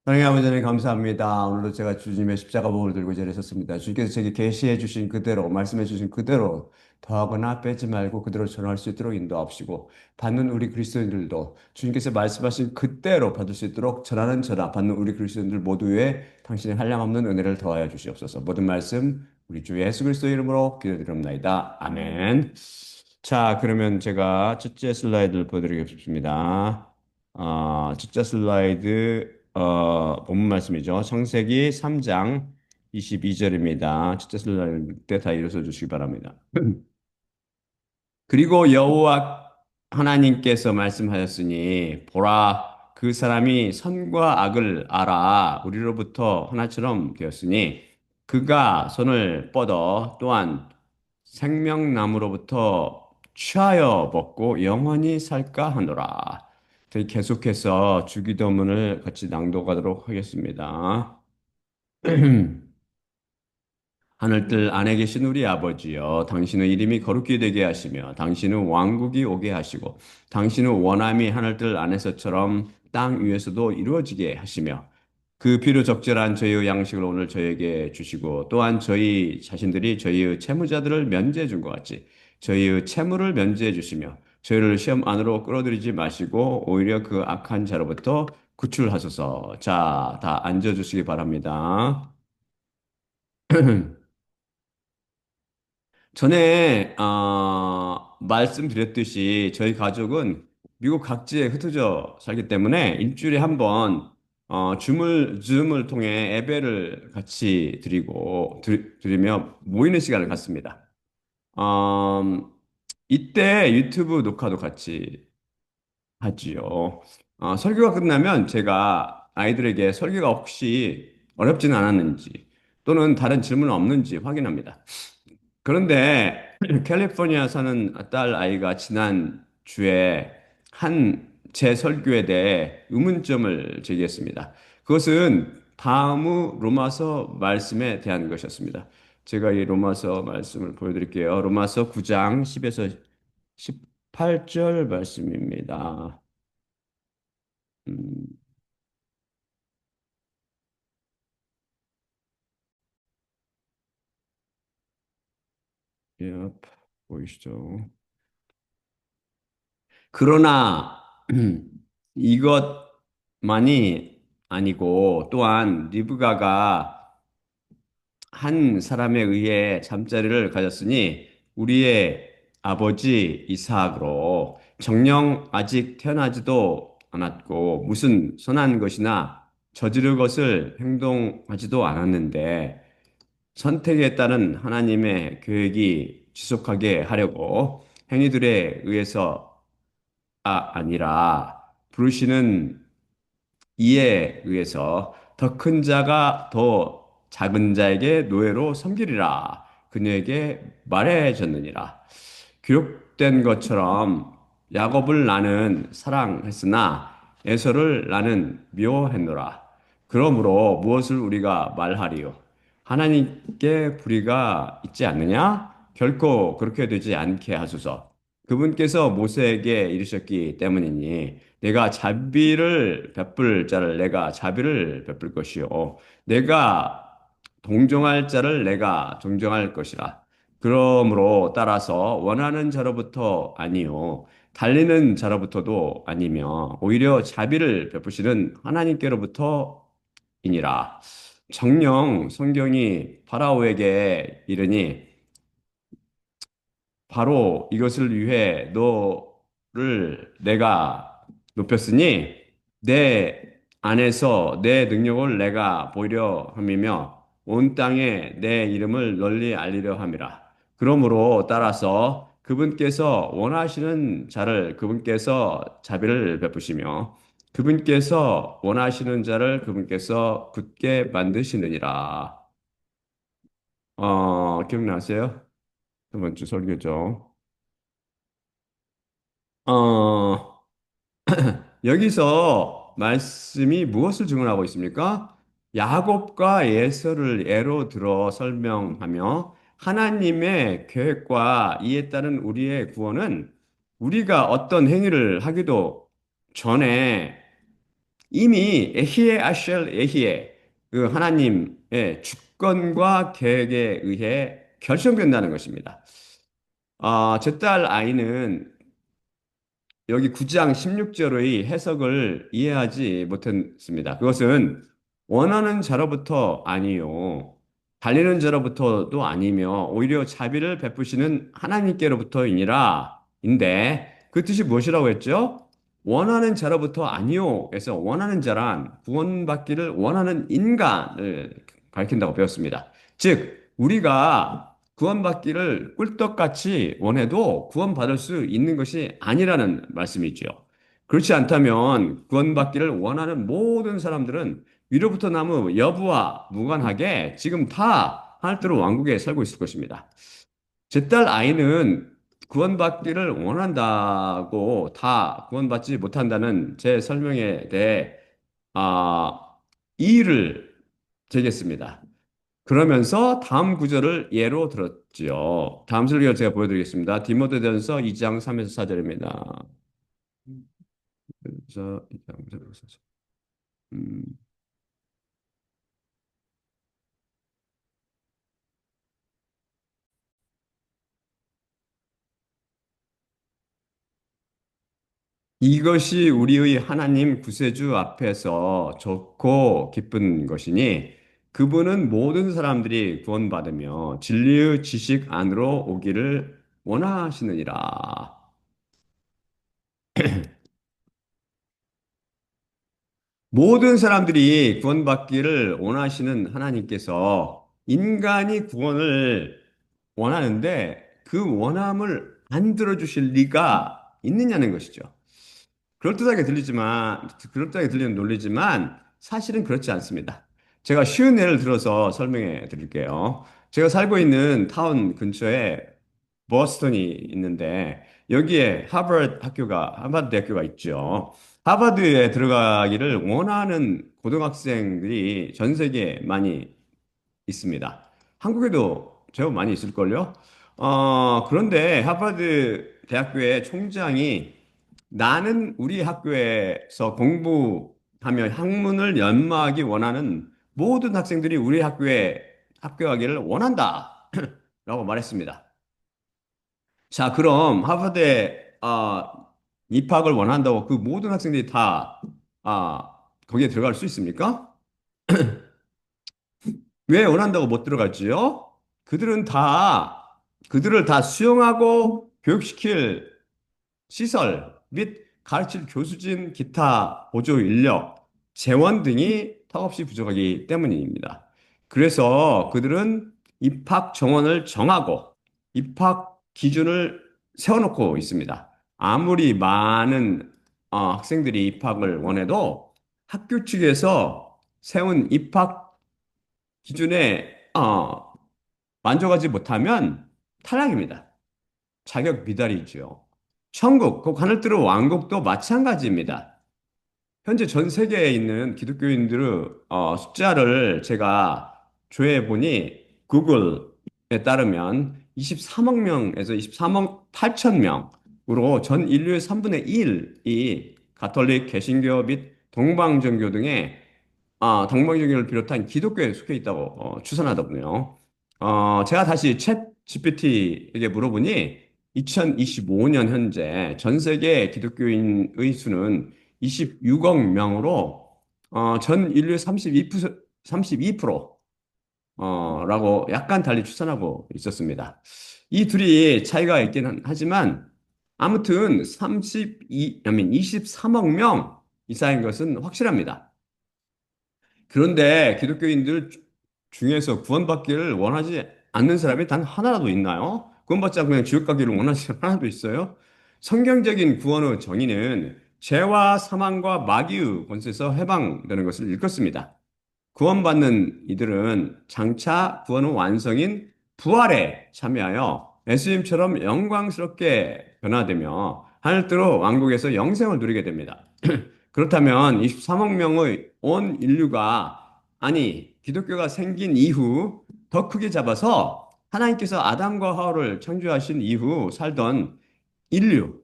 하나님 아버지 하나님 감사합니다. 오늘도 제가 주님의 십자가 보혈을 들고 이 자리에 섰습니다. 주님께서 제게 계시해 주신 그대로 말씀해 주신 그대로 더하거나 빼지 말고 그대로 전할 수 있도록 인도하시고 받는 우리 그리스도인들도 주님께서 말씀하신 그대로 받을 수 있도록 전하는 전하 받는 우리 그리스도인들 모두에 당신의 한량없는 은혜를 더하여 주시옵소서. 모든 말씀 우리 주 예수 그리스도 이름으로 기도드립니다. 아멘. 자, 그러면 제가 첫째 슬라이드를 보여드리겠습니다. 첫째 슬라이드, 본문 말씀이죠. 창세기 3장 22절입니다. 첫째 슬라이드 때 다 일어서 주시기 바랍니다. 그리고 여호와 하나님께서 말씀하셨으니 보라 그 사람이 선과 악을 알아 우리로부터 하나처럼 되었으니 그가 손을 뻗어 또한 생명나무로부터 취하여 먹고 영원히 살까 하노라. 계속해서 주기도문을 같이 낭독하도록 하겠습니다. 하늘들 안에 계신 우리 아버지여, 당신의 이름이 거룩히 되게 하시며, 당신의 왕국이 오게 하시고, 당신의 원함이 하늘들 안에서처럼 땅 위에서도 이루어지게 하시며, 그 피로 적절한 저희의 양식을 오늘 저희에게 주시고, 또한 저희 자신들이 저희의 채무자들을 면제해 준 것 같이, 저희의 채무를 면제해 주시며, 저희를 시험 안으로 끌어들이지 마시고, 오히려 그 악한 자로부터 구출하소서. 자, 다 앉아주시기 바랍니다. 전에 말씀드렸듯이 저희 가족은 미국 각지에 흩어져 살기 때문에 일주일에 한 번 줌을 통해 예배를 같이 드리며 모이는 시간을 갖습니다. 음, 이때 유튜브 녹화도 같이 하지요. 설교가 끝나면 제가 아이들에게 설교가 혹시 어렵지는 않았는지 또는 다른 질문 없는지 확인합니다. 그런데 캘리포니아 사는 딸 아이가 지난 주에 한 제 설교에 대해 의문점을 제기했습니다. 그것은 다음 로마서 말씀에 대한 것이었습니다. 제가 이 로마서 말씀을 보여드릴게요. 로마서 9장 10에서 18절 말씀입니다. 음, 예, 보이시죠? 그러나 이것만이 아니고 또한 리브가가 한 사람에 의해 잠자리를 가졌으니 우리의 아버지 이삭으로 정녕 아직 태어나지도 않았고 무슨 선한 것이나 저지를 것을 행동하지도 않았는데 선택에 따른 하나님의 계획이 지속하게 하려고 행위들에 의해서 아니라 부르시는 이에 의해서 더 큰 자가 더 작은 자에게 노예로 섬기리라. 그녀에게 말해졌느니라. 기록된 것처럼 야곱을 나는 사랑했으나 에서를 나는 미워했노라. 그러므로 무엇을 우리가 말하리요? 하나님께 불의가 있지 않느냐? 결코 그렇게 되지 않게 하소서. 그분께서 모세에게 이르셨기 때문이니 내가 자비를 베풀 자를 내가 자비를 베풀 것이요 내가 동정할 자를 내가 동정할 것이라. 그러므로 따라서 원하는 자로부터 아니요 달리는 자로부터도 아니며 오히려 자비를 베푸시는 하나님께로부터이니라. 정녕 성경이 파라오에게 이르니 바로 이것을 위해 너를 내가 높였으니 내 안에서 내 능력을 내가 보이려 함이며 온 땅에 내 이름을 널리 알리려 함이라. 그러므로 따라서 그분께서 원하시는 자를 그분께서 자비를 베푸시며 그분께서 원하시는 자를 그분께서 굳게 만드시느니라. 기억나세요? 이번 주 설교죠. 어, 여기서 말씀이 무엇을 증언하고 있습니까? 야곱과 에서를 예로 들어 설명하며 하나님의 계획과 이에 따른 우리의 구원은 우리가 어떤 행위를 하기도 전에 이미 에히에 아쉘 에히에 그 하나님의 주권과 계획에 의해 결정된다는 것입니다. 제 딸 아이는 여기 9장 16절의 해석을 이해하지 못했습니다. 그것은 원하는 자로부터 아니요. 달리는 자로부터도 아니며 오히려 자비를 베푸시는 하나님께로부터이니라. 인데 그 뜻이 무엇이라고 했죠? 원하는 자로부터 아니요. 그래서 원하는 자란 구원받기를 원하는 인간을 가리킨다고 배웠습니다. 즉, 우리가 구원받기를 꿀떡같이 원해도 구원받을 수 있는 것이 아니라는 말씀이죠. 그렇지 않다면 구원받기를 원하는 모든 사람들은 위로부터 나무 여부와 무관하게 지금 다 하늘대로 왕국에 살고 있을 것입니다. 제 딸 아이는 구원받기를 원한다고 다 구원받지 못한다는 제 설명에 대해 아, 이의를 제기했습니다. 그러면서 다음 구절을 예로 들었지요. 다음 설교 제가 보여드리겠습니다. 디모데전서 2장 3에서 4절입니다. 그래서 2장 3에서 4절. 음, 이것이 우리의 하나님 구세주 앞에서 좋고 기쁜 것이니 그분은 모든 사람들이 구원받으며 진리의 지식 안으로 오기를 원하시느니라. 모든 사람들이 구원받기를 원하시는 하나님께서 인간이 구원을 원하는데 그 원함을 안 들어주실 리가 있느냐는 것이죠. 그럴듯하게 들리지만, 그럴듯하게 들리는 논리지만 사실은 그렇지 않습니다. 제가 쉬운 예를 들어서 설명해 드릴게요. 제가 살고 있는 타운 근처에 버스턴이 있는데 여기에 하버드 대학교가 있죠. 하버드에 들어가기를 원하는 고등학생들이 전 세계에 많이 있습니다. 한국에도 제법 많이 있을걸요? 그런데 하버드 대학교의 총장이 나는 우리 학교에서 공부하며 학문을 연마하기 원하는 모든 학생들이 우리 학교에 합격하기를 원한다. 라고 말했습니다. 자, 그럼 하버드에 입학을 원한다고 그 모든 학생들이 다 거기에 들어갈 수 있습니까? 왜 원한다고 못 들어갔지요? 그들은 다 그들을 다 수용하고 교육시킬 시설 및 가르칠 교수진, 기타 보조 인력, 재원 등이 턱없이 부족하기 때문입니다. 그래서 그들은 입학 정원을 정하고 입학 기준을 세워놓고 있습니다. 아무리 많은 학생들이 입학을 원해도 학교 측에서 세운 입학 기준에 만족하지 못하면 탈락입니다. 자격 미달이죠. 천국, 그 하늘뜨르 왕국도 마찬가지입니다. 현재 전 세계에 있는 기독교인들의 숫자를 제가 조회해 보니 구글에 따르면 23억 명에서 23억 8천 명으로 전 인류의 3분의 1이 가톨릭, 개신교 및 동방정교 등의 동방정교를 비롯한 기독교에 속해 있다고 추산하더군요. 제가 다시 챗 GPT에게 물어보니 2025년 현재 전 세계 기독교인의 수는 26억 명으로 전 인류의 32%라고 약간 달리 추산하고 있었습니다. 이 둘이 차이가 있긴 하지만 아무튼 23억 명 이상인 것은 확실합니다. 그런데 기독교인들 중에서 구원받기를 원하지 않는 사람이 단 하나라도 있나요? 구원받지 않고 그냥 지옥 가기를 원하지 않는 하나도 있어요? 성경적인 구원의 정의는 죄와 사망과 마귀의 권세에서 해방되는 것을 일컫습니다. 구원받는 이들은 장차 구원의 완성인 부활에 참여하여 예수님처럼 영광스럽게 변화되며 하늘대로 왕국에서 영생을 누리게 됩니다. 그렇다면 23억 명의 온 인류가 아니 기독교가 생긴 이후 더 크게 잡아서 하나님께서 아담과 하와를 창조하신 이후 살던 인류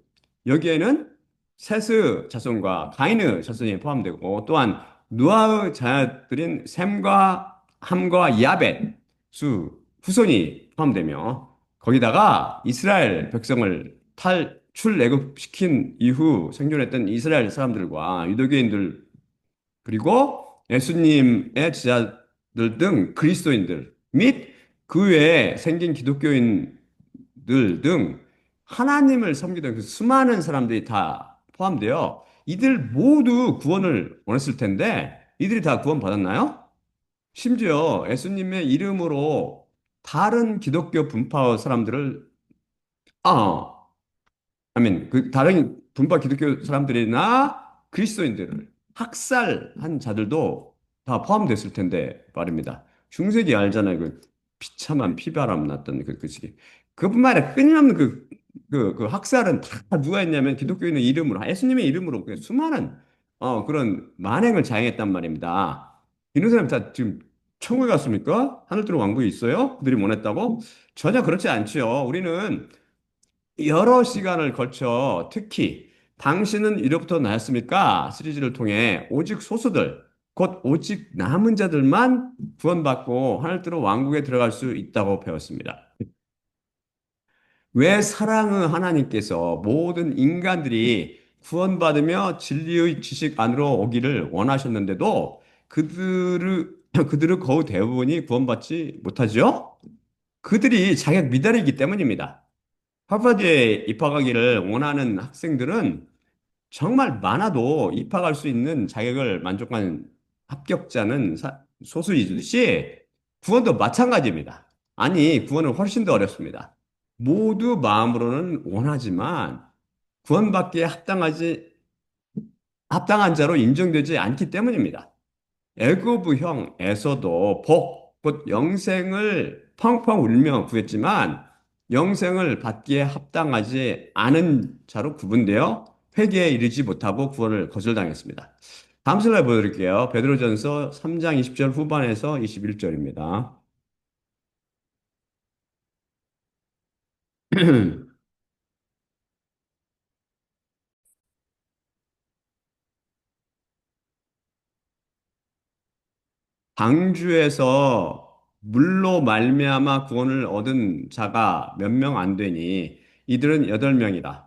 여기에는 셋의 자손과 가인의 자손이 포함되고 또한 노아의 자녀들인 셈과 함과 야벳 수 후손이 포함되며 거기다가 이스라엘 백성을 탈출애굽시킨 이후 생존했던 이스라엘 사람들과 유대교인들 그리고 예수님의 제자들 등 그리스도인들 및 그 외에 생긴 기독교인들 등 하나님을 섬기던 그 수많은 사람들이 다 포함되어 이들 모두 구원을 원했을 텐데 이들이 다 구원 받았나요? 심지어 예수님의 이름으로 다른 기독교 분파 사람들을 아, 그 다른 분파 기독교 사람들이나 그리스도인들을 학살한 자들도 다 포함됐을 텐데 말입니다. 중세기 알잖아요. 그 비참한 피바람 났던 그 시기. 그뿐만 아니라 끊임없는 그 학살은 다 누가 했냐면 기독교인의 이름으로, 예수님의 이름으로 그 수많은 그런 만행을 자행했단 말입니다. 이런 사람 다 지금 천국에 갔습니까? 하늘들어 왕국에 있어요? 그들이 원했다고? 전혀 그렇지 않지요. 우리는 여러 시간을 거쳐 특히 당신은 이로부터 나였습니까? 시리즈를 통해 오직 소수들, 곧 오직 남은 자들만 구원받고 하늘으로 왕국에 들어갈 수 있다고 배웠습니다. 왜 사랑의 하나님께서 모든 인간들이 구원받으며 진리의 지식 안으로 오기를 원하셨는데도 그들의 거의 대부분이 구원받지 못하죠? 그들이 자격 미달이기 때문입니다. 하버드에 입학하기를 원하는 학생들은 정말 많아도 입학할 수 있는 자격을 만족한 합격자는 소수이듯이 구원도 마찬가지입니다. 아니, 구원은 훨씬 더 어렵습니다. 모두 마음으로는 원하지만 구원받기에 합당한 자로 인정되지 않기 때문입니다. 애고부형에서도 복, 곧 영생을 펑펑 울며 구했지만 영생을 받기에 합당하지 않은 자로 구분되어 회개에 이르지 못하고 구원을 거절당했습니다. 다음 슬라이드 보여드릴게요. 베드로전서 3장 20절 후반에서 21절입니다. 방주에서 물로 말미암아 구원을 얻은 자가 몇 명 안 되니 이들은 8명이다.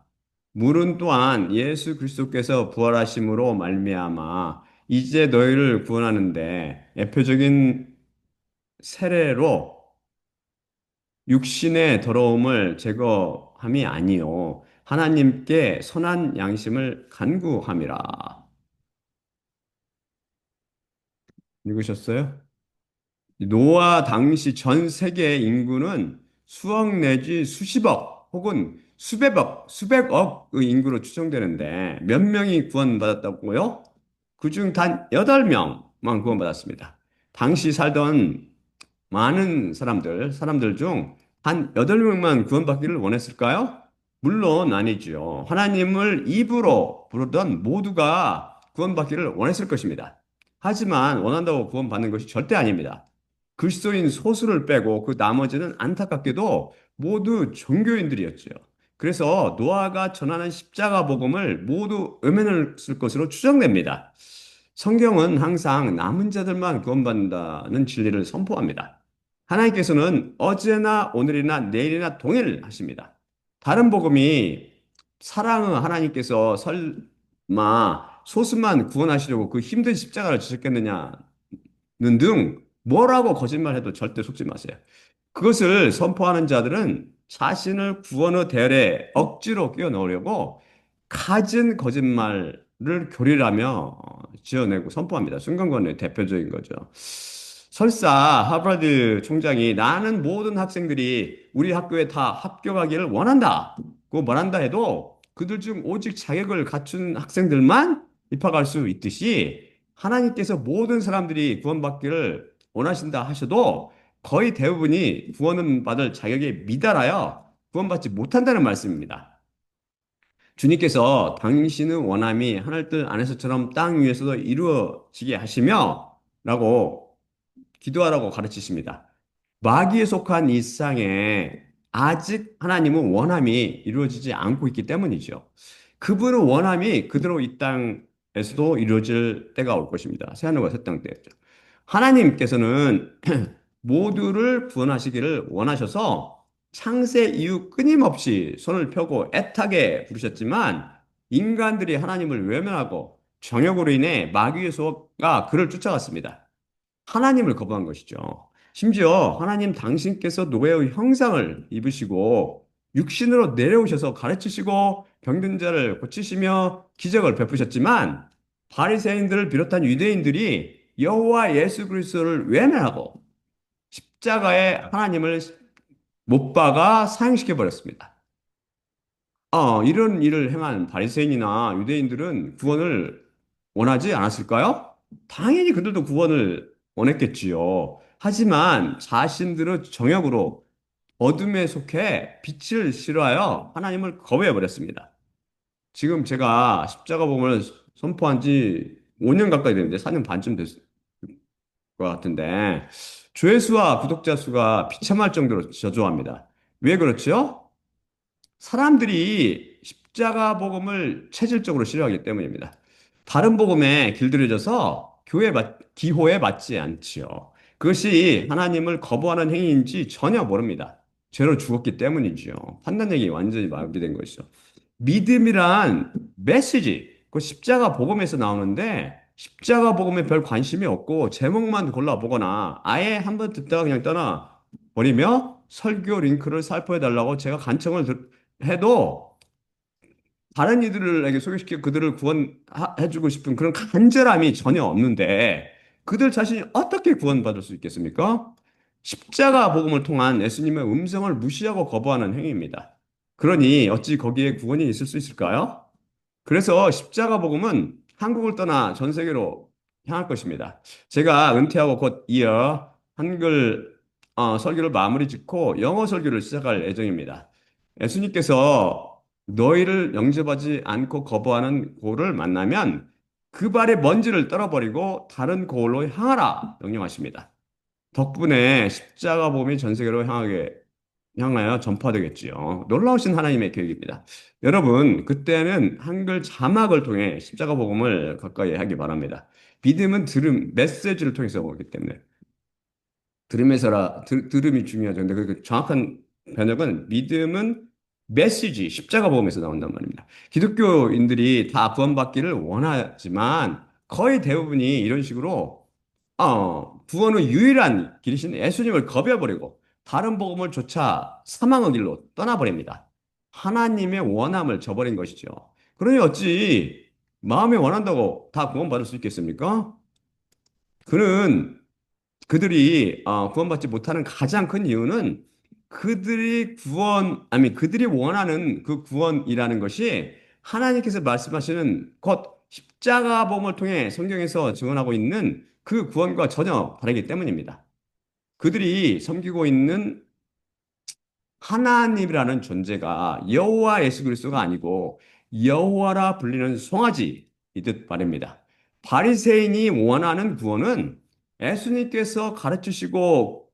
물은 또한 예수 그리스도께서 부활하심으로 말미암아 이제 너희를 구원하는데 대표적인 세례로 육신의 더러움을 제거함이 아니요 하나님께 선한 양심을 간구함이라. 읽으셨어요? 노아 당시 전 세계 인구는 수억 내지 수십억 혹은 수백억의 인구로 추정되는데 몇 명이 구원받았다고요? 그중 단 8명만 구원받았습니다. 당시 살던 많은 사람들 중 한 8명만 구원받기를 원했을까요? 물론 아니죠. 하나님을 입으로 부르던 모두가 구원받기를 원했을 것입니다. 하지만 원한다고 구원받는 것이 절대 아닙니다. 그리스도인 소수를 빼고 그 나머지는 안타깝게도 모두 종교인들이었죠. 그래서 노아가 전하는 십자가 복음을 모두 음행했을 것으로 추정됩니다. 성경은 항상 남은 자들만 구원받는다는 진리를 선포합니다. 하나님께서는 어제나 오늘이나 내일이나 동일하십니다. 다른 복음이 사랑의 하나님께서 설마 소수만 구원하시려고 그 힘든 십자가를 지셨겠느냐는 등 뭐라고 거짓말해도 절대 속지 마세요. 그것을 선포하는 자들은 자신을 구원의 대열에 억지로 끼워 넣으려고 갖은 거짓말을 교리라며 지어내고 선포합니다. 순간권의 대표적인 거죠. 설사 하버드 총장이 나는 모든 학생들이 우리 학교에 다 합격하기를 원한다고 말한다 해도 그들 중 오직 자격을 갖춘 학생들만 입학할 수 있듯이 하나님께서 모든 사람들이 구원받기를 원하신다 하셔도 거의 대부분이 구원은 받을 자격에 미달하여 구원받지 못한다는 말씀입니다. 주님께서 당신의 원함이 하늘뜰 안에서처럼 땅 위에서도 이루어지게 하시며 라고 기도하라고 가르치십니다. 마귀에 속한 이 세상에 아직 하나님은 원함이 이루어지지 않고 있기 때문이죠. 그분의 원함이 그대로 이 땅에서도 이루어질 때가 올 것입니다. 새하늘과 새 땅 때죠. 하나님께서는 모두를 구원하시기를 원하셔서 창세 이후 끊임없이 손을 펴고 애타게 부르셨지만 인간들이 하나님을 외면하고 정욕으로 인해 마귀의 소가 그를 쫓아갔습니다. 하나님을 거부한 것이죠. 심지어 하나님 당신께서 노예의 형상을 입으시고 육신으로 내려오셔서 가르치시고 병든 자를 고치시며 기적을 베푸셨지만 바리새인들을 비롯한 유대인들이 여호와 예수 그리스도를 외면하고 십자가에 하나님을 못 박아 사형시켜 버렸습니다. 이런 일을 행한 바리새인이나 유대인들은 구원을 원하지 않았을까요? 당연히 그들도 구원을 원했겠지요. 하지만 자신들의 정욕으로 어둠에 속해 빛을 싫어하여 하나님을 거부해 버렸습니다. 지금 제가 십자가 복음을 선포한 지 5년 가까이 됐는데 4년 반쯤 됐을 것 같은데 조회수와 구독자 수가 비참할 정도로 저조합니다. 왜 그렇죠? 사람들이 십자가 복음을 체질적으로 싫어하기 때문입니다. 다른 복음에 길들여져서 기호에 맞지 않지요. 그것이 하나님을 거부하는 행위인지 전혀 모릅니다. 죄로 죽었기 때문이지요. 판단력이 완전히 마비된 것이죠. 믿음이란 메시지, 그 십자가 복음에서 나오는데 십자가 복음에 별 관심이 없고 제목만 골라보거나 아예 한 번 듣다가 그냥 떠나 버리며 설교 링크를 살포해 달라고 제가 해도 다른 이들에게 소개시켜 그들을 구원해주고 싶은 그런 간절함이 전혀 없는데 그들 자신이 어떻게 구원받을 수 있겠습니까? 십자가 복음을 통한 예수님의 음성을 무시하고 거부하는 행위입니다. 그러니 어찌 거기에 구원이 있을 수 있을까요? 그래서 십자가 복음은 한국을 떠나 전 세계로 향할 것입니다. 제가 은퇴하고 곧 이어 한글 설교를 마무리 짓고 영어 설교를 시작할 예정입니다. 예수님께서 너희를 영접하지 않고 거부하는 고를 만나면 그 발의 먼지를 떨어버리고 다른 고을로 향하라 명령하십니다. 덕분에 십자가 복음이 전 세계로 향하여 전파되겠지요. 놀라우신 하나님의 계획입니다. 여러분, 그때는 한글 자막을 통해 십자가 복음을 가까이 하기 바랍니다. 믿음은 메시지를 통해서 오기 때문에. 들음이 중요하죠. 근데 그 정확한 번역은 믿음은 메시지, 십자가 복음에서 나온단 말입니다. 기독교인들이 다 구원받기를 원하지만 거의 대부분이 이런 식으로 구원의 유일한 길이신 예수님을 거부해버리고 다른 복음을 쫓아 사망의 길로 떠나버립니다. 하나님의 원함을 저버린 것이죠. 그러니 어찌 마음에 원한다고 다 구원받을 수 있겠습니까? 그는 그들이 구원받지 못하는 가장 큰 이유는 그들이 원하는 그 구원이라는 것이 하나님께서 말씀하시는 곧 십자가 복음을 통해 성경에서 증언하고 있는 그 구원과 전혀 다르기 때문입니다. 그들이 섬기고 있는 하나님이라는 존재가 여호와 예수 그리스도가 아니고 여호와라 불리는 송아지이듯 말입니다. 바리새인이 원하는 구원은 예수님께서 가르치시고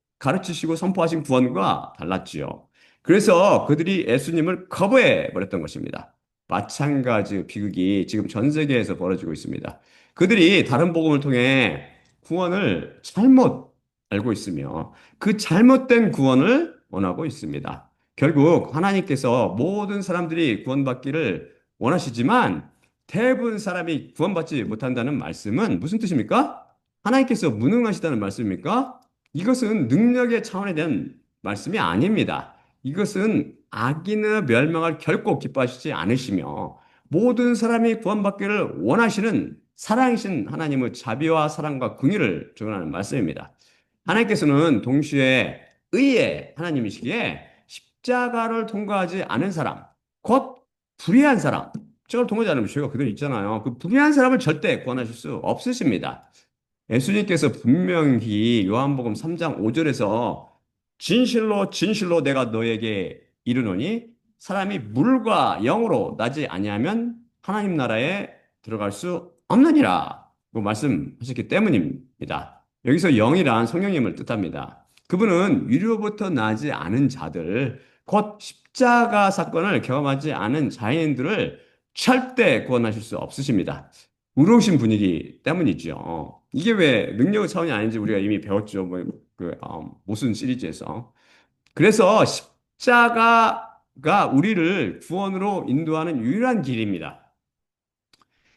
선포하신 구원과 달랐지요. 그래서 그들이 예수님을 거부해 버렸던 것입니다. 마찬가지 비극이 지금 전 세계에서 벌어지고 있습니다. 그들이 다른 복음을 통해 구원을 잘못 알고 있으며 그 잘못된 구원을 원하고 있습니다. 결국 하나님께서 모든 사람들이 구원받기를 원하시지만 대부분 사람이 구원받지 못한다는 말씀은 무슨 뜻입니까? 하나님께서 무능하시다는 말씀입니까? 이것은 능력의 차원에 대한 말씀이 아닙니다. 이것은 악인의 멸망을 결코 기뻐하시지 않으시며 모든 사람이 구원받기를 원하시는 사랑이신 하나님의 자비와 사랑과 긍휼을 증언하는 말씀입니다. 하나님께서는 동시에 의의 하나님이시기에 십자가를 통과하지 않은 사람, 곧 불의한 사람, 십자가를 통과하지 않으면 죄가 그대로 있잖아요. 그 불의한 사람을 절대 구원하실 수 없으십니다. 예수님께서 분명히 요한복음 3장 5절에서 진실로 진실로 내가 너에게 이르노니 사람이 물과 영으로 나지 아니하면 하나님 나라에 들어갈 수 없느니라 고 말씀하셨기 때문입니다. 여기서 영이란 성령님을 뜻합니다. 그분은 위로부터 나지 않은 자들, 곧 십자가 사건을 경험하지 않은 자인들을 절대 구원하실 수 없으십니다. 의로우신 분이기 때문이죠. 이게 왜 능력의 차원이 아닌지 우리가 이미 배웠죠. 무슨 시리즈에서. 그래서 십자가가 우리를 구원으로 인도하는 유일한 길입니다.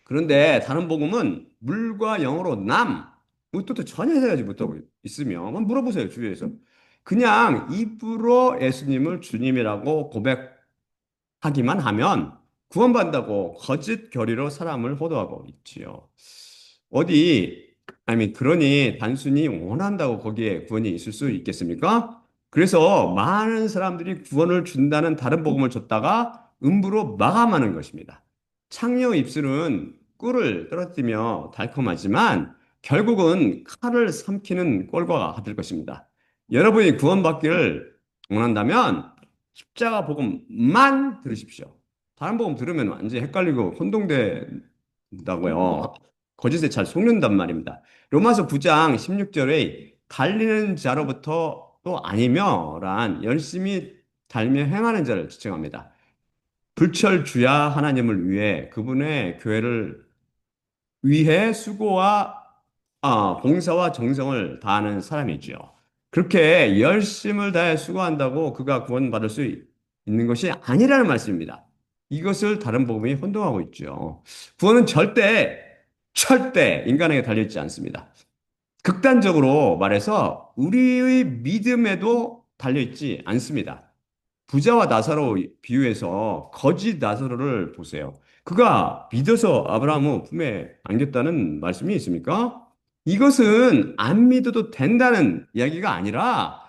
그런데 다른 복음은 물과 영으로 뭐 뜻도 전혀 해석하지 못하고 있으며 한번 물어보세요 주위에서. 그냥 입으로 예수님을 주님이라고 고백하기만 하면 구원받는다고 거짓 교리로 사람을 호도하고 있지요. 어디, 아니, 그러니 단순히 원한다고 거기에 구원이 있을 수 있겠습니까? 그래서 많은 사람들이 구원을 준다는 다른 복음을 줬다가 음부로 마감하는 것입니다. 창녀 입술은 꿀을 떨어뜨리며 달콤하지만 결국은 칼을 삼키는 꼴과 같을 것입니다. 여러분이 구원받기를 원한다면 십자가 복음만 들으십시오. 다른 복음 들으면 완전히 헷갈리고 혼동된다고요. 거짓에 잘 속는단 말입니다. 로마서 9장 16절에 달리는 자로부터 또 아니며란 열심히 달며 행하는 자를 지칭합니다. 불철주야 하나님을 위해 그분의 교회를 위해 수고와 봉사와 정성을 다하는 사람이지요. 그렇게 열심을 다해 수고한다고 그가 구원받을 수 있는 것이 아니라는 말씀입니다. 이것을 다른 복음이 혼동하고 있죠. 구원은 절대 인간에게 달려있지 않습니다. 극단적으로 말해서 우리의 믿음에도 달려있지 않습니다. 부자와 나사로 비유해서 거짓 나사로를 보세요. 그가 믿어서 아브라함의 품에 안겼다는 말씀이 있습니까? 이것은 안 믿어도 된다는 이야기가 아니라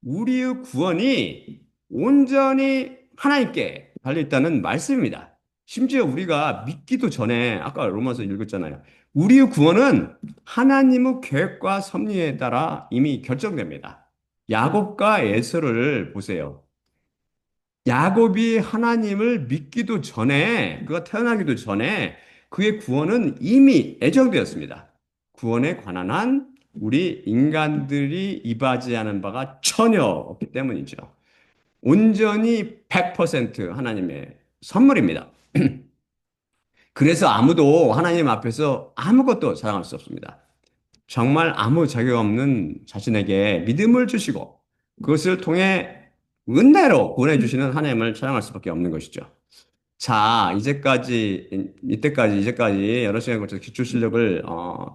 우리의 구원이 온전히 하나님께 달려있다는 말씀입니다. 심지어 우리가 믿기도 전에 아까 로마서 읽었잖아요. 우리의 구원은 하나님의 계획과 섭리에 따라 이미 결정됩니다. 야곱과 에서를 보세요. 야곱이 하나님을 믿기도 전에, 그가 태어나기도 전에 그의 구원은 이미 예정되었습니다. 구원에 관한 한 우리 인간들이 이바지하는 바가 전혀 없기 때문이죠. 온전히 100% 하나님의 선물입니다. 그래서 아무도 하나님 앞에서 아무것도 자랑할 수 없습니다. 정말 아무 자격 없는 자신에게 믿음을 주시고 그것을 통해 은혜로 보내주시는 하나님을 찬양할 수밖에 없는 것이죠. 자, 이제까지 여러 시간에 걸쳐서 기초 실력을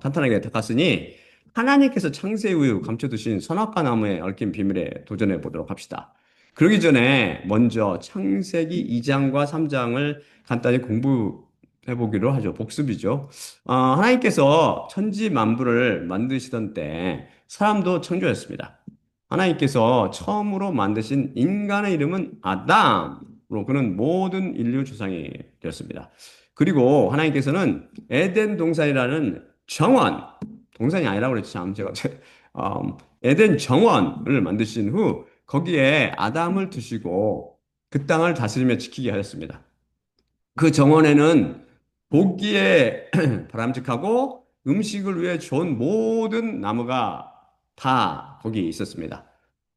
탄탄하게 닦았으니 하나님께서 창세 이후 감춰두신 선악과 나무에 얽힌 비밀에 도전해 보도록 합시다. 그러기 전에 먼저 창세기 2장과 3장을 간단히 공부해 보기로 하죠. 복습이죠. 하나님께서 천지 만부를 만드시던 때 사람도 창조했습니다. 하나님께서 처음으로 만드신 인간의 이름은 아담으로 그는 모든 인류 조상이 되었습니다. 그리고 하나님께서는 에덴 동산이라는 정원, 동산이 아니라고 그랬지, 참, 에덴 정원을 만드신 후 거기에 아담을 두시고 그 땅을 다스리며 지키게 하셨습니다. 그 정원에는 보기에 바람직하고 음식을 위해 좋은 모든 나무가 다 거기 있었습니다.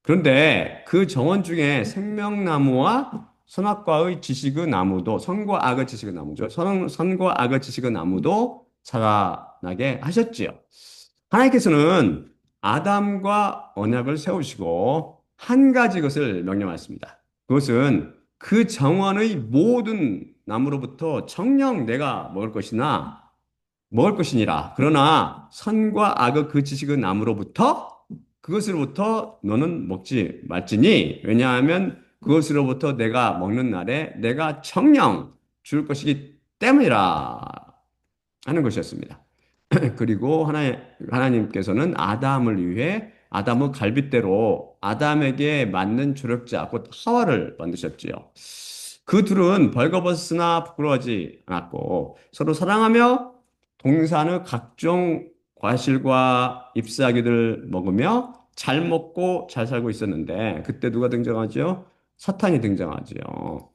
그런데 그 정원 중에 생명나무와 선악과의 지식의 나무도, 선과 악의 지식의 나무죠. 선과 악의 지식의 나무도 자라나게 하셨지요. 하나님께서는 아담과 언약을 세우시고 한 가지 것을 명령하였습니다. 그것은 그 정원의 모든 나무로부터 정녕 내가 먹을 것이니라. 그러나 선과 악의 그 지식의 나무로부터 그것으로부터 너는 먹지 말지니 왜냐하면 그것으로부터 내가 먹는 날에 내가 정녕 죽을 것이기 때문이라 하는 것이었습니다. 그리고 하나님께서는 아담을 위해 아담의 갈빗대로 아담에게 맞는 조력자, 곧 하와를 만드셨지요. 그 둘은 벌거벗으나 부끄러워하지 않았고 서로 사랑하며 동산의 각종 과실과 잎사귀들 먹으며 잘 먹고 잘 살고 있었는데 그때 누가 등장하죠? 사탄이 등장하죠.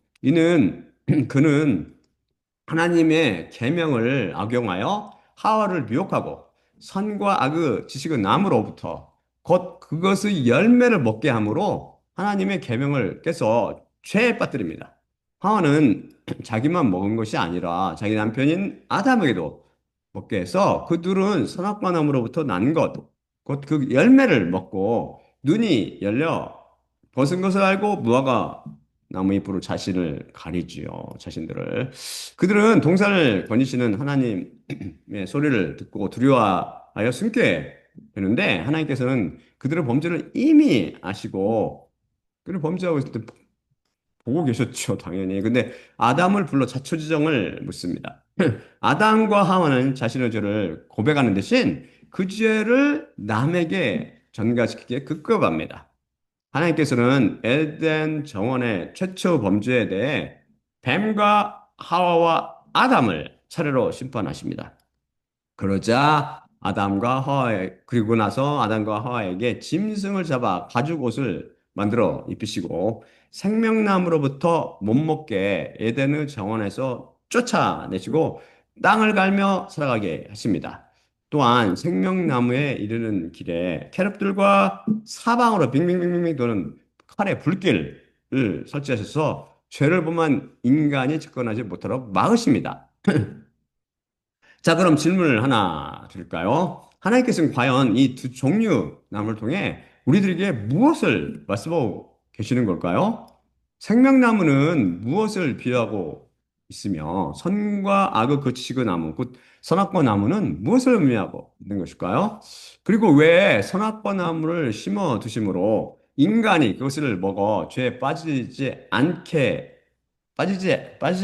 그는 하나님의 계명을 악용하여 하와를 미혹하고 선과 악의 지식의 나무로부터 곧 그것의 열매를 먹게 함으로 하나님의 계명을 깨서 죄에 빠뜨립니다. 하와는 자기만 먹은 것이 아니라 자기 남편인 아담에게도 먹게 해서 그 둘은 선악과 나무로부터 난 것, 곧 그 열매를 먹고 눈이 열려 벗은 것을 알고 무화과 나무 잎으로 자신을 가리지요. 자신들을. 그들은 동산을 거니시는 하나님의 소리를 듣고 두려워하여 숨게 되는데 하나님께서는 그들의 범죄를 이미 아시고 그를 범죄하고 있을 때 보고 계셨죠, 당연히. 근데 아담을 불러 자초지정을 묻습니다. 아담과 하와는 자신의 죄를 고백하는 대신 그 죄를 남에게 전가시키기에 급급합니다. 하나님께서는 에덴 정원의 최초 범죄에 대해 뱀과 하와와 아담을 차례로 심판하십니다. 그러자 아담과 하와에 그리고 나서 아담과 하와에게 짐승을 잡아 가죽 옷을 만들어 입히시고 생명나무로부터 못 먹게 에덴의 정원에서 쫓아내시고 땅을 갈며 살아가게 하십니다. 또한 생명나무에 이르는 길에 캐럿들과 사방으로 빙빙빙빙 도는 칼의 불길을 설치하셔서 죄를 범한 인간이 접근하지 못하도록 막으십니다. 자, 그럼 질문을 하나 드릴까요? 하나님께서는 과연 이 두 종류 나무를 통해 우리들에게 무엇을 말씀하고 계시는 걸까요? 생명나무는 무엇을 비유하고 있으며 선과 악을 그치고 나무, 곧 선악과 나무는 무엇을 의미하고 있는 것일까요? 그리고 왜 선악과 나무를 심어 두심으로 인간이 그것을 먹어 죄에 빠지지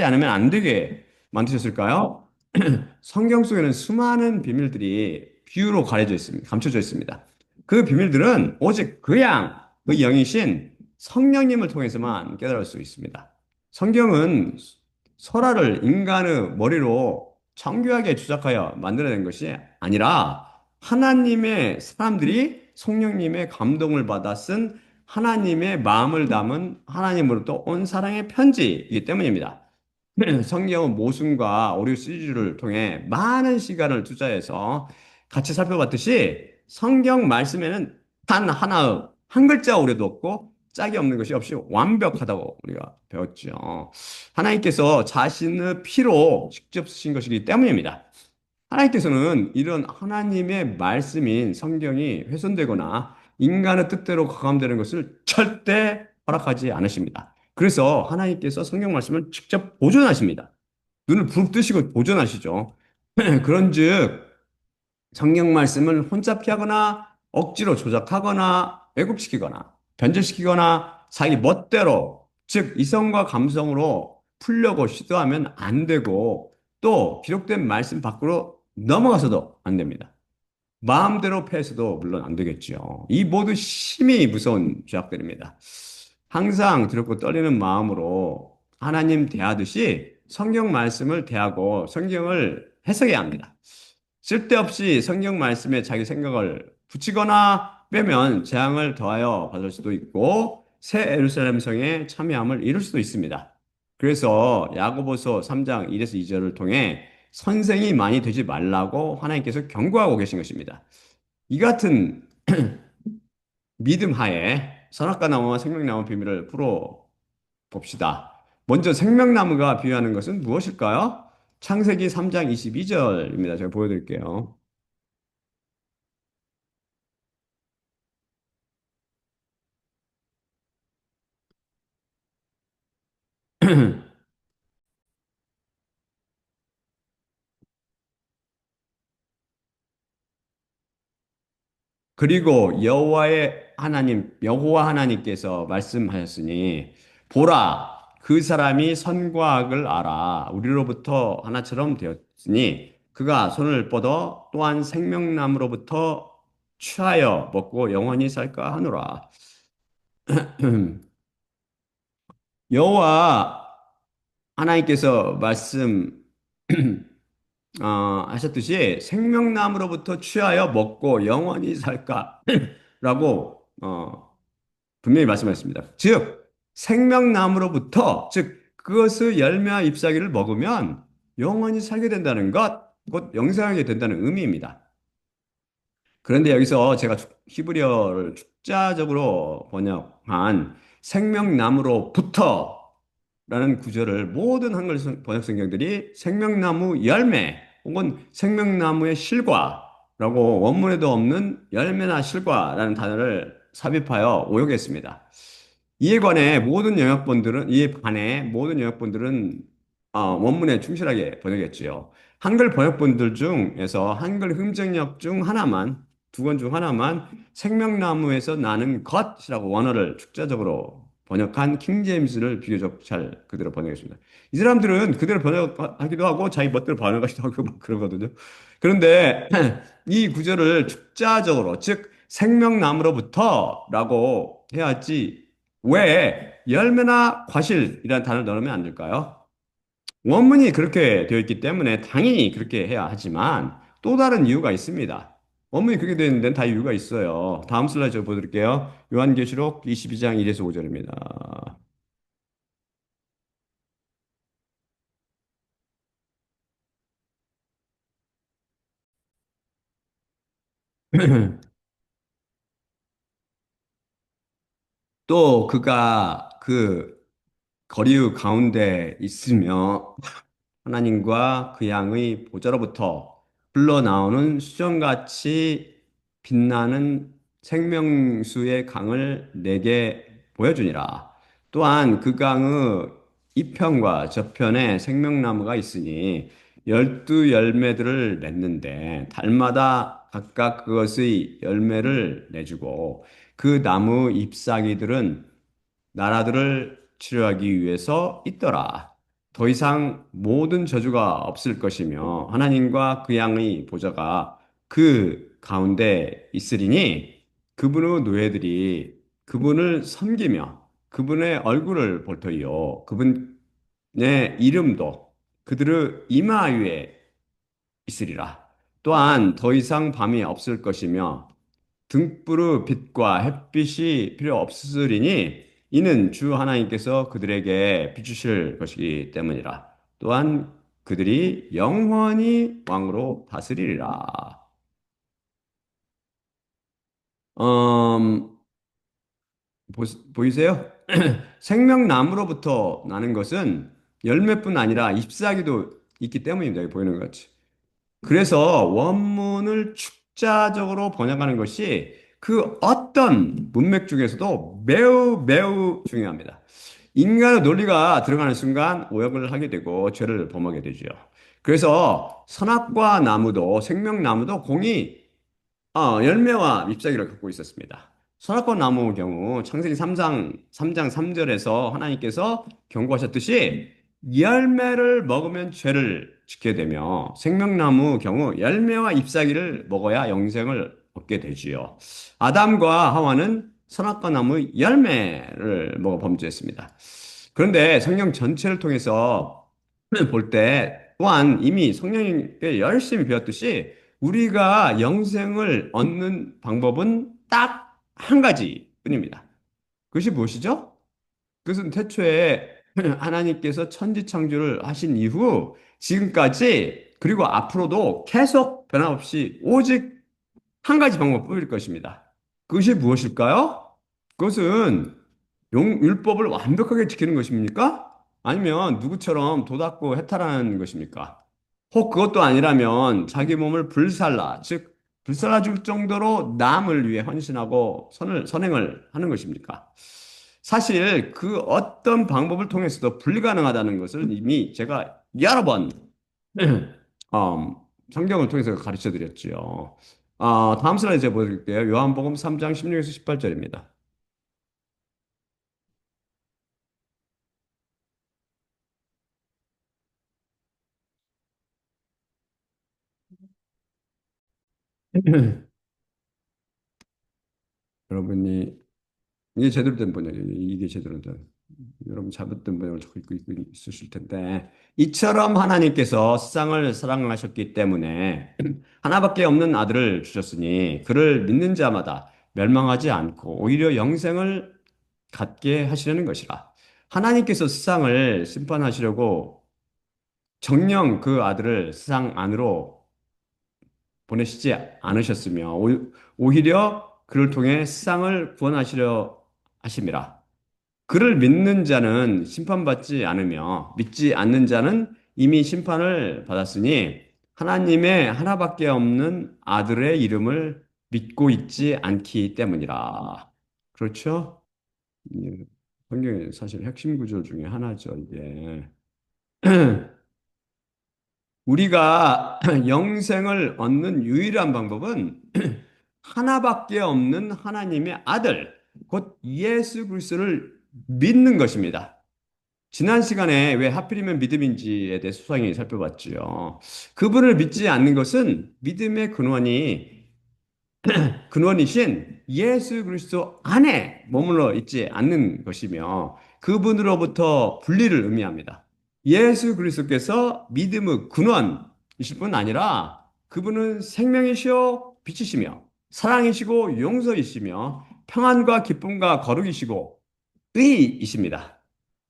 않으면 안 되게 만드셨을까요? 성경 속에는 수많은 비밀들이 비유로 가려져 있습니다. 감춰져 있습니다. 그 비밀들은 오직 그 영이신 성령님을 통해서만 깨달을 수 있습니다. 성경은 설화를 인간의 머리로 정교하게 주작하여 만들어낸 것이 아니라 하나님의 사람들이 성령님의 감동을 받아 쓴 하나님의 마음을 담은 하나님으로부터 온 사랑의 편지이기 때문입니다. 성경은 모순과 오류 시리즈를 통해 많은 시간을 투자해서 같이 살펴봤듯이 성경 말씀에는 단 하나의 한 글자 오류도 없고 짝이 없는 것이 없이 완벽하다고 우리가 배웠죠. 하나님께서 자신의 피로 직접 쓰신 것이기 때문입니다. 하나님께서는 이런 하나님의 말씀인 성경이 훼손되거나 인간의 뜻대로 가감되는 것을 절대 허락하지 않으십니다. 그래서 하나님께서 성경 말씀을 직접 보존하십니다. 눈을 부릅뜨시고 보존하시죠. 그런즉 성경 말씀을 혼잡케 하거나 억지로 조작하거나 왜곡시키거나 변질시키거나 자기 멋대로 즉 이성과 감성으로 풀려고 시도하면 안 되고 또 기록된 말씀 밖으로 넘어가서도 안 됩니다. 마음대로 패해서도 물론 안 되겠죠. 이 모두 심히 무서운 죄악들입니다. 항상 두렵고 떨리는 마음으로 하나님 대하듯이 성경 말씀을 대하고 성경을 해석해야 합니다. 쓸데없이 성경 말씀에 자기 생각을 붙이거나 빼면 재앙을 더하여 받을 수도 있고 새 예루살렘 성에 참여함을 이룰 수도 있습니다. 그래서 야고보서 3장 1에서 2절을 통해 선생이 많이 되지 말라고 하나님께서 경고하고 계신 것입니다. 이 같은 믿음 하에 선악과 나무와 생명나무 비밀을 풀어 봅시다. 먼저 생명나무가 비유하는 것은 무엇일까요? 창세기 3장 22절입니다. 제가 보여드릴게요. 그리고 여호와 하나님께서 말씀하셨으니 보라 그 사람이 선과 악을 알아 우리로부터 하나처럼 되었으니 그가 손을 뻗어 또한 생명나무로부터 취하여 먹고 영원히 살까 하노라. 여호와 하나님께서 하셨듯이 생명나무로부터 취하여 먹고 영원히 살까라고 분명히 말씀하셨습니다. 즉 생명나무로부터 즉 그것의 열매와 잎사귀를 먹으면 영원히 살게 된다는 것, 곧 영생하게 된다는 의미입니다. 그런데 여기서 제가 히브리어를 축자적으로 번역한 생명나무로부터 나무라는 구절을 모든 한글 번역 성경들이 생명나무 열매 혹은 생명나무의 실과라고 원문에도 없는 열매나 실과라는 단어를 삽입하여 오역했습니다. 이에 반해 모든 영역본들은 원문에 충실하게 번역했지요. 한글 번역본들 중에서 한글 흥정역 중 하나만, 두 권 중 하나만 생명나무에서 나는 것이라고 원어를 축자적으로 번역한 킹제임스를 비교적 잘 그대로 번역했습니다. 이 사람들은 그대로 번역하기도 하고 자기 멋대로 번역하기도 하고 막 그러거든요. 그런데 이 구절을 축자적으로, 즉 생명나무로부터라고 해야지 왜 열매나 과실이라는 단어를 넣으면 안 될까요? 원문이 그렇게 되어 있기 때문에 당연히 그렇게 해야 하지만 또 다른 이유가 있습니다. 원문이 그렇게 되어 있는 데는 다 이유가 있어요. 다음 슬라이드 보여드릴게요. 요한계시록 22장 1에서 5절입니다. 또 그가 그 거리 가운데 있으며 하나님과 그 양의 보좌로부터 흘러나오는 수정같이 빛나는 생명수의 강을 내게 보여주니라. 또한 그 강의 이편과 저편에 생명나무가 있으니 12열매들을 맺는데 달마다 각각 그것의 열매를 내주고 그 나무 잎사귀들은 나라들을 치료하기 위해서 있더라. 더 이상 모든 저주가 없을 것이며 하나님과 그 양의 보좌가 그 가운데 있으리니 그분의 노예들이 그분을 섬기며 그분의 얼굴을 볼 터이요 그분의 이름도 그들의 이마 위에 있으리라. 또한 더 이상 밤이 없을 것이며 등불의 빛과 햇빛이 필요 없으리니 이는 주 하나님께서 그들에게 비추실 것이기 때문이라. 또한 그들이 영원히 왕으로 다스리리라. 음, 보이세요? 생명나무로부터 나는 것은 열매뿐 아니라 잎사귀도 있기 때문입니다. 여기 보이는 것 같이. 그래서 원문을 축자적으로 번역하는 것이 그 어떤 문맥 중에서도 매우 매우 중요합니다. 인간의 논리가 들어가는 순간 오역을 하게 되고 죄를 범하게 되죠. 그래서 선악과 나무도 생명나무도 공이 열매와 잎사귀를 갖고 있었습니다. 선악과 나무의 경우 창세기 3장 3절에서 하나님께서 경고하셨듯이 열매를 먹으면 죄를 짓게 되며 생명나무의 경우 열매와 잎사귀를 먹어야 영생을 얻게 되지요. 아담과 하와는 선악과 나무의 열매를 먹어 범죄했습니다. 그런데 성경 전체를 통해서 볼 때 또한 이미 성령님께 열심히 배웠듯이 우리가 영생을 얻는 방법은 딱 한 가지 뿐입니다. 그것이 무엇이죠? 그것은 태초에 하나님께서 천지창조를 하신 이후 지금까지 그리고 앞으로도 계속 변함없이 오직 한 가지 방법뿐일 것입니다. 그것이 무엇일까요? 그것은 율법을 완벽하게 지키는 것입니까? 아니면 누구처럼 도닦고 해탈하는 것입니까? 혹 그것도 아니라면 자기 몸을 불살라, 즉 불살라 줄 정도로 남을 위해 헌신하고 선행을 하는 것입니까? 사실 그 어떤 방법을 통해서도 불가능하다는 것을 이미 제가 여러 번 음, 성경을 통해서 가르쳐 드렸지요. 다음 슬라이드 제가 보여드릴게요. 요한복음 3장 16에서 18절입니다. 여러분이 이게 제대로 된 번역이에요. 이게 제대로 된. 여러분 잘못된 번역을 자꾸 읽고 있으실 텐데 이처럼 하나님께서 세상을 사랑하셨기 때문에 하나밖에 없는 아들을 주셨으니 그를 믿는 자마다 멸망하지 않고 오히려 영생을 갖게 하시려는 것이라. 하나님께서 세상을 심판하시려고 정녕 그 아들을 세상 안으로 보내시지 않으셨으며 오히려 그를 통해 세상을 구원하시려 하심이라. 그를 믿는 자는 심판받지 않으며 믿지 않는 자는 이미 심판을 받았으니 하나님의 하나밖에 없는 아들의 이름을 믿고 있지 않기 때문이라. 그렇죠? 예, 성경의 사실 핵심 구조 중에 하나죠, 이게. 우리가 영생을 얻는 유일한 방법은 하나밖에 없는 하나님의 아들, 곧 예수 그리스도를 믿는 것입니다. 지난 시간에 왜 하필이면 믿음인지에 대해 소상히 살펴봤지요. 그분을 믿지 않는 것은 믿음의 근원이신 예수 그리스도 안에 머물러 있지 않는 것이며 그분으로부터 분리를 의미합니다. 예수 그리스도께서 믿음의 근원이실 뿐 아니라 그분은 생명이시요 빛이시며 사랑이시고 용서이시며 평안과 기쁨과 거룩이시고 의이십니다.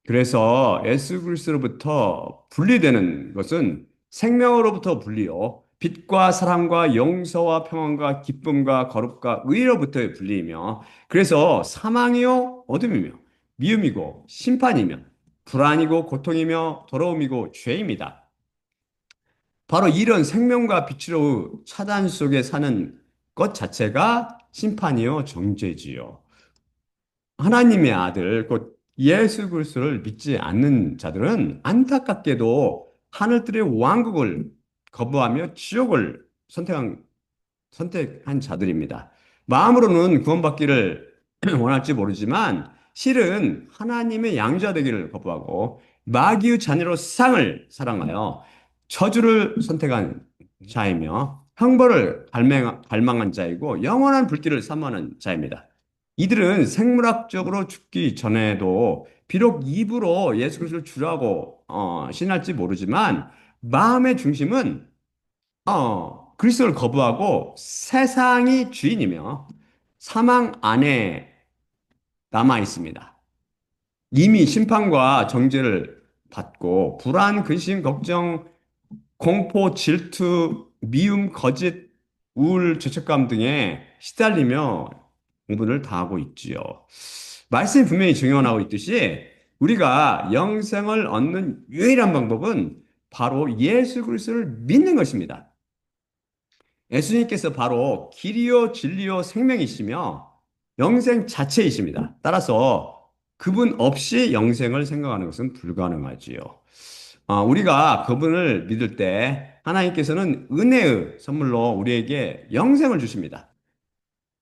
그래서 예수 그리스도로부터 분리되는 것은 생명으로부터 분리요. 빛과 사랑과 용서와 평안과 기쁨과 거룩과 의로부터의 분리이며 그래서 사망이요 어둠이며 미움이고 심판이며 불안이고 고통이며 더러움이고 죄입니다. 바로 이런 생명과 빛으로 차단 속에 사는 것 자체가 심판이요 정죄지요. 하나님의 아들, 곧 예수 그리스도를 믿지 않는 자들은 안타깝게도 하늘들의 왕국을 거부하며 지옥을 선택한 자들입니다. 마음으로는 구원받기를 원할지 모르지만 실은 하나님의 양자 되기를 거부하고 마귀의 자녀로 세상을 사랑하여 저주를 선택한 자이며 형벌을 갈망한 자이고 영원한 불길을 사모하는 자입니다. 이들은 생물학적으로 죽기 전에도 비록 입으로 예수 그리스도를 주라고 신할지 모르지만 마음의 중심은 그리스도를 거부하고 세상이 주인이며 사망 안에 남아 있습니다. 이미 심판과 정죄를 받고 불안, 근심, 걱정, 공포, 질투, 미움, 거짓, 우울, 죄책감 등에 시달리며 공분을 당하고 있지요. 말씀이 분명히 증언하고 있듯이 우리가 영생을 얻는 유일한 방법은 바로 예수 그리스도를 믿는 것입니다. 예수님께서 바로 길이요 진리요 생명이시며 영생 자체이십니다. 따라서 그분 없이 영생을 생각하는 것은 불가능하지요. 우리가 그분을 믿을 때 하나님께서는 은혜의 선물로 우리에게 영생을 주십니다.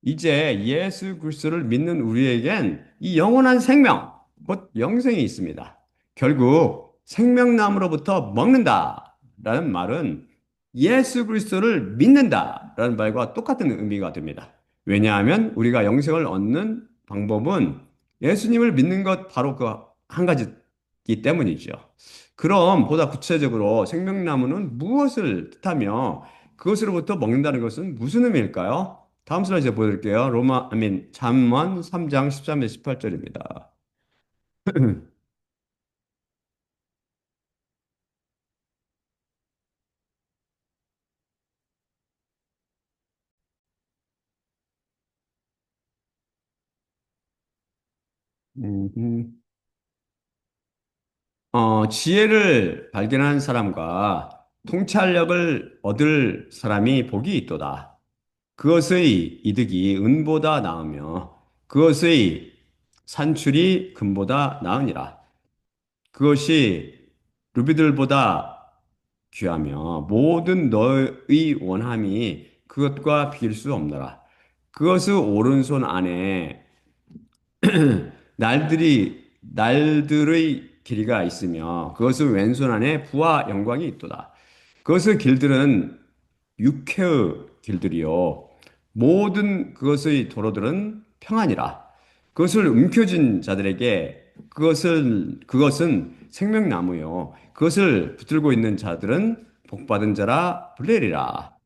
이제 예수 그리스도를 믿는 우리에겐 이 영원한 생명, 곧 영생이 있습니다. 결국 생명나무로부터 먹는다라는 말은 예수 그리스도를 믿는다라는 말과 똑같은 의미가 됩니다. 왜냐하면 우리가 영생을 얻는 방법은 예수님을 믿는 것 바로 그 한 가지이기 때문이죠. 그럼 보다 구체적으로 생명나무는 무엇을 뜻하며 그것으로부터 먹는다는 것은 무슨 의미일까요? 다음 슬라이드 보여드릴게요. 잠언 3장 13절 18절입니다. 지혜를 발견한 사람과 통찰력을 얻을 사람이 복이 있도다. 그것의 이득이 은보다 나으며 그것의 산출이 금보다 나으니라. 그것이 루비들보다 귀하며 모든 너의 원함이 그것과 비길 수 없노라. 그것의 오른손 안에 날들의 길이가 있으며 그것의 왼손 안에 부와 영광이 있도다. 그것의 길들은 육회의 길들이요 모든 그것의 도로들은 평안이라. 그것을 움켜쥔 자들에게 그것은 생명나무요 그것을 붙들고 있는 자들은 복받은 자라 불리리라.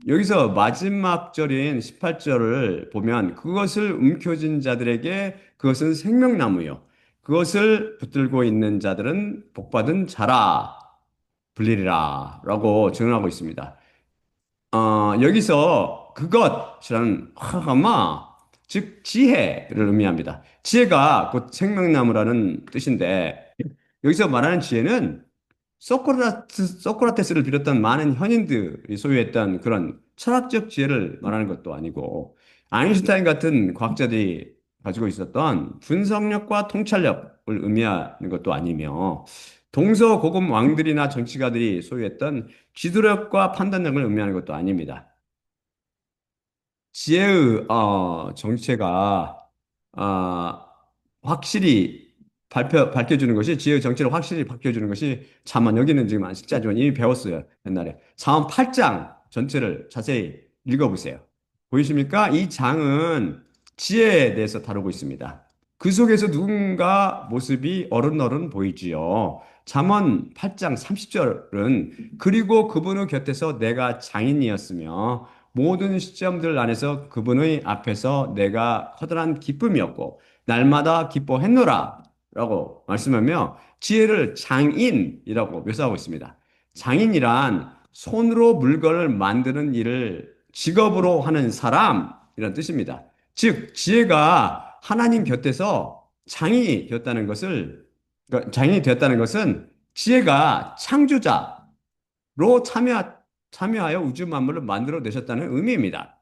여기서 마지막 절인 18절을 보면 그것을 움켜쥔 자들에게 그것은 생명나무요. 그것을 붙들고 있는 자들은 복받은 자라 불리리라 라고 증언하고 있습니다. 여기서 그것이라는 하가마 즉 지혜를 의미합니다. 지혜가 곧 생명나무라는 뜻인데 여기서 말하는 지혜는 소크라테스를 비롯한 많은 현인들이 소유했던 그런 철학적 지혜를 말하는 것도 아니고 아인슈타인 같은 과학자들이 가지고 있었던 분석력과 통찰력을 의미하는 것도 아니며 동서고금 왕들이나 정치가들이 소유했던 지도력과 판단력을 의미하는 것도 아닙니다. 지혜의 정체가 아, 확실히 밝혀주는 것이 지혜의 정체를 확실히 밝혀주는 것이 잠깐 여기는 지금 안 식지 않지만 이미 배웠어요 옛날에 사원 8장 전체를 자세히 읽어보세요. 보이십니까? 이 장은 지혜에 대해서 다루고 있습니다. 그 속에서 누군가 모습이 어른어른 보이지요. 잠언 8장 30절은 그리고 그분의 곁에서 내가 장인이었으며 모든 시점들 안에서 그분의 앞에서 내가 커다란 기쁨이었고 날마다 기뻐했노라 라고 말씀하며 지혜를 장인이라고 묘사하고 있습니다. 장인이란 손으로 물건을 만드는 일을 직업으로 하는 사람이란 뜻입니다. 즉 지혜가 하나님 곁에서 장인이 되었다는 것을 그러니까 장인이 되었다는 것은 지혜가 창조자 참여하여 우주 만물을 만들어 내셨다는 의미입니다.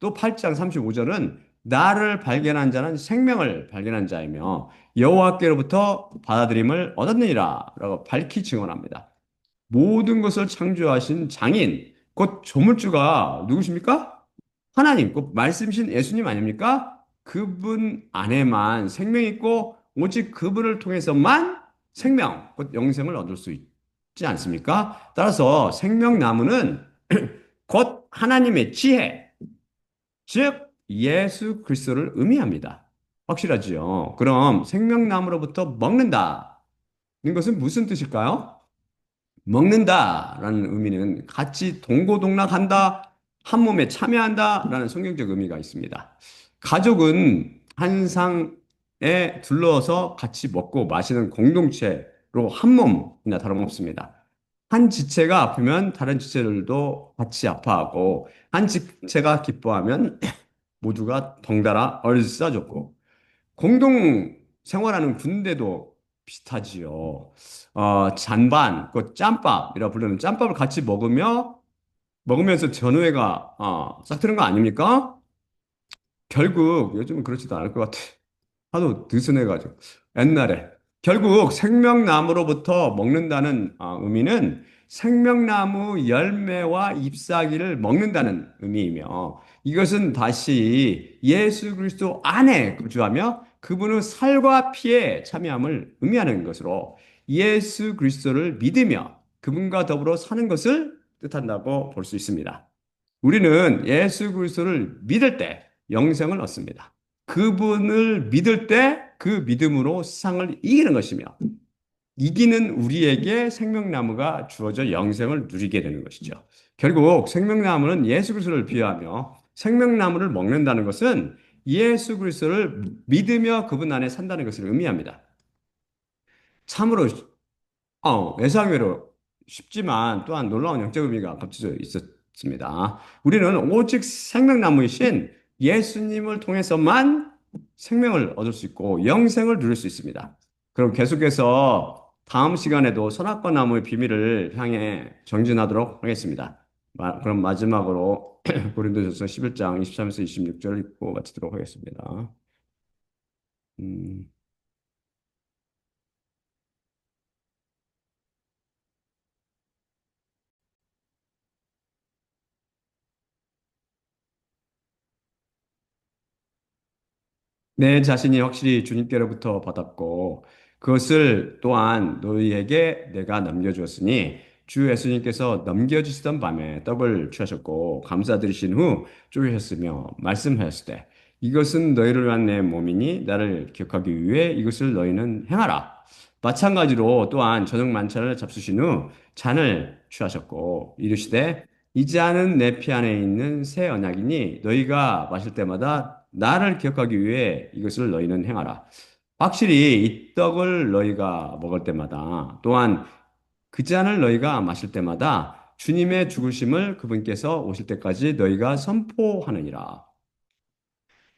또 8장 35절은 나를 발견한 자는 생명을 발견한 자이며 여호와께로부터 받아들임을 얻었느니라 라고 밝히 증언합니다. 모든 것을 창조하신 장인, 곧 조물주가 누구십니까? 하나님, 곧 말씀이신 예수님 아닙니까? 그분 안에만 생명이 있고 오직 그분을 통해서만 생명, 곧 영생을 얻을 수 있지 않습니까? 따라서 생명나무는 곧 하나님의 지혜, 즉 예수 그리스도를 의미합니다. 확실하지요? 그럼 생명나무로부터 먹는다는 것은 무슨 뜻일까요? 먹는다라는 의미는 같이 동고동락한다, 한 몸에 참여한다라는 성경적 의미가 있습니다. 가족은 한 상에 둘러서 같이 먹고 마시는 공동체로 한 몸이나 다름없습니다. 한 지체가 아프면 다른 지체들도 같이 아파하고 한 지체가 기뻐하면 모두가 덩달아 얼싸졌고 공동 생활하는 군대도 비슷하지요. 잔반, 그 짬밥이라 부르는 짬밥을 같이 먹으면서 전우회가 싹 트는 거 아닙니까? 결국 요즘은 그렇지도 않을 것 같아. 하도 느슨해가지고. 옛날에. 결국 생명나무로부터 먹는다는 의미는 생명나무 열매와 잎사귀를 먹는다는 의미이며 이것은 다시 예수 그리스도 안에 거주하며 그분의 살과 피에 참여함을 의미하는 것으로 예수 그리스도를 믿으며 그분과 더불어 사는 것을 뜻한다고 볼 수 있습니다. 우리는 예수 그리스도를 믿을 때 영생을 얻습니다. 그분을 믿을 때 그 믿음으로 세상을 이기는 것이며 이기는 우리에게 생명나무가 주어져 영생을 누리게 되는 것이죠. 결국 생명나무는 예수 그리스도를 비유하며 생명나무를 먹는다는 것은 예수 그리스도를 믿으며 그분 안에 산다는 것을 의미합니다. 참으로 예상외로 쉽지만 또한 놀라운 영적 의미가 겹쳐져 있었습니다. 우리는 오직 생명나무이신 예수님을 통해서만 생명을 얻을 수 있고 영생을 누릴 수 있습니다. 그럼 계속해서 다음 시간에도 선악과 나무의 비밀을 향해 정진하도록 하겠습니다. 그럼 마지막으로 고린도전서 11장 23에서 26절을 읽고 마치도록 하겠습니다. 음. 내 자신이 확실히 주님께로부터 받았고 그것을 또한 너희에게 내가 넘겨주었으니 주 예수님께서 넘겨주시던 밤에 떡을 취하셨고 감사드리신 후 쪼개셨으며 말씀하였을 때 이것은 너희를 위한 내 몸이니 나를 기억하기 위해 이것을 너희는 행하라. 마찬가지로 또한 저녁 만찬을 잡수신 후 잔을 취하셨고 이르시되 이 잔은 내 피 안에 있는 새 언약이니 너희가 마실 때마다 나를 기억하기 위해 이것을 너희는 행하라. 확실히 이 떡을 너희가 먹을 때마다 또한 그 잔을 너희가 마실 때마다 주님의 죽으심을 그분께서 오실 때까지 너희가 선포하느니라.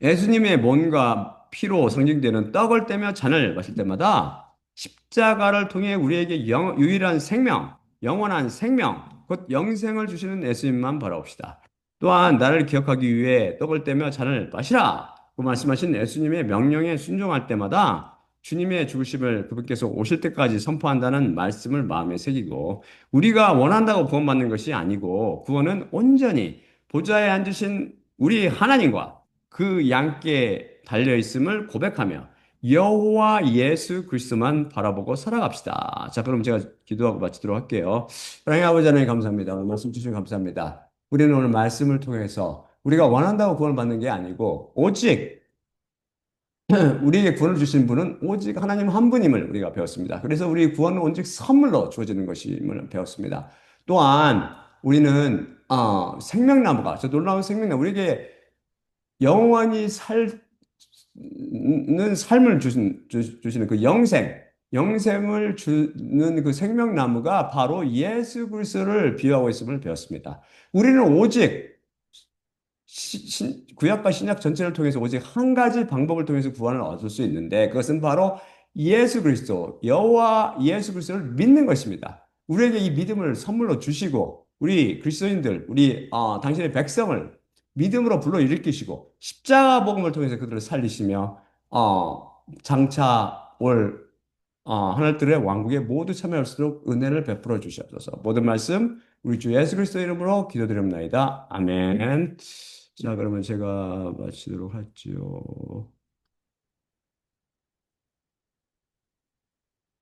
예수님의 몸과 피로 상징되는 떡을 떼며 잔을 마실 때마다 십자가를 통해 우리에게 유일한 생명, 영원한 생명, 곧 영생을 주시는 예수님만 바라봅시다. 또한 나를 기억하기 위해 떡을 떼며 잔을 마시라. 고 말씀하신 예수님의 명령에 순종할 때마다 주님의 죽으심을 그분께서 오실 때까지 선포한다는 말씀을 마음에 새기고 우리가 원한다고 구원받는 것이 아니고 구원은 온전히 보좌에 앉으신 우리 하나님과 그 양께 달려 있음을 고백하며 여호와 예수 그리스도만 바라보고 살아갑시다. 자, 그럼 제가 기도하고 마치도록 할게요. 하나님 아버지 하나님 감사합니다. 오늘 말씀 주시면 감사합니다. 우리는 오늘 말씀을 통해서 우리가 원한다고 구원을 받는 게 아니고 오직 우리에게 구원을 주신 분은 오직 하나님 한 분임을 우리가 배웠습니다. 그래서 우리 구원은 오직 선물로 주어지는 것임을 배웠습니다. 또한 우리는 생명나무가 저 놀라운 생명나무 우리에게 영원히 는 삶을 주시는 그 영생을 주는 그 생명나무가 바로 예수 그리스도를 비유하고 있음을 배웠습니다. 우리는 오직 구약과 신약 전체를 통해서 오직 한 가지 방법을 통해서 구원을 얻을 수 있는데 그것은 바로 예수 그리스도, 여호와 예수 그리스도를 믿는 것입니다. 우리에게 이 믿음을 선물로 주시고 우리 그리스도인들, 우리 당신의 백성을 믿음으로 불러일으키시고 십자가 복음을 통해서 그들을 살리시며 장차 올 하늘들의 왕국에 모두 참여할 수 있도록 은혜를 베풀어 주시옵소서. 모든 말씀 우리 주 예수 그리스도 이름으로 기도드립니다. 아멘. 자, 그러면 제가 마치도록 할지요.